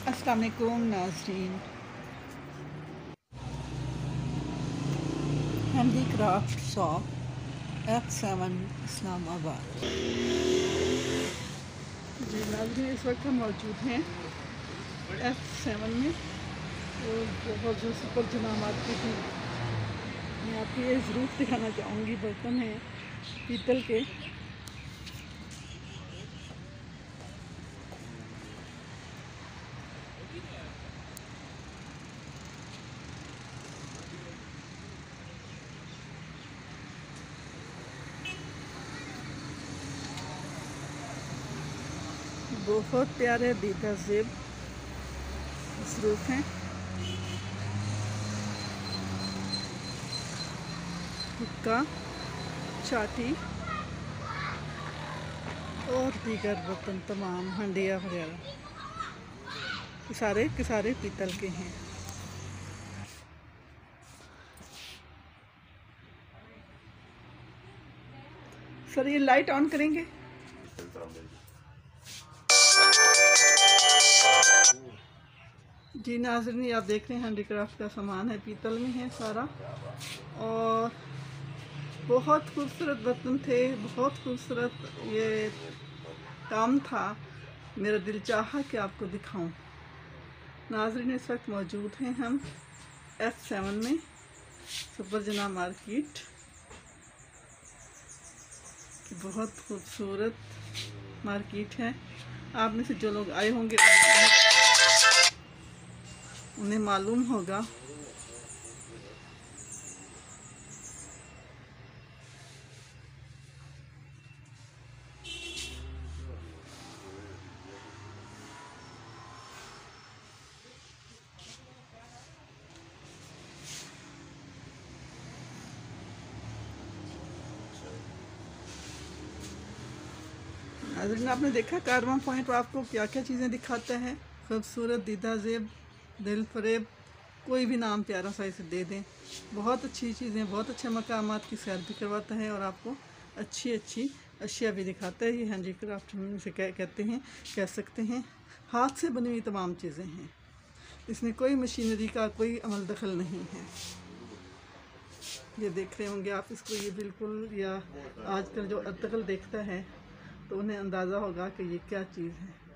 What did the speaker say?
अस्सलाम वालेकुम नाज़रीन, हैंडीक्राफ्ट शॉप F7 इस्लामाबाद। जी नाज़रीन, इस वक्त हम मौजूद हैं F7 में और बहुत जो सुपर जना मार्केट है। मैं आपको ये ज़रूर दिखाना चाहूँगी, बर्तन हैं पीतल के। बहुत प्यारे दीदा ज़ेब मसरूफ़ हैं। हुक्का, चाटी और दीगर बर्तन तमाम हंडिया वगैरह के सारे पीतल के हैं। सर ये लाइट ऑन करेंगे। जी नाज़रीन, आप देख रहे हैं हैंडीक्राफ्ट का सामान है, पीतल में है सारा और बहुत खूबसूरत बर्तन थे, बहुत खूबसूरत ये काम था। मेरा दिल चाहा कि आपको दिखाऊं। नाज़रीन, इस वक्त मौजूद हैं हम F7 में, सुपर जना मार्केट। बहुत खूबसूरत मार्केट है। आप में से जो लोग आए होंगे उन्हें मालूम होगा। नाज़रीन, आपने देखा कारवां पॉइंट आपको क्या क्या चीज़ें दिखाता है। खूबसूरत दीदा ज़ेब, दिल फरेब, कोई भी नाम प्यारा सा इसे दे दें। बहुत अच्छी चीज़ें, बहुत अच्छे मकामात की सैर भी करवाता है और आपको अच्छी अच्छी अशिया भी दिखाता है। ये हैंडीक्राफ्ट हम इसे कहते हैं, कह सकते हैं। हाथ से बनी हुई तमाम चीज़ें हैं, इसमें कोई मशीनरी का कोई अमल दखल नहीं है। ये देख रहे होंगे आप इसको, ये बिल्कुल, या आजकल जो अर्तकल देखता है तो उन्हें अंदाज़ा होगा कि ये क्या चीज़ है।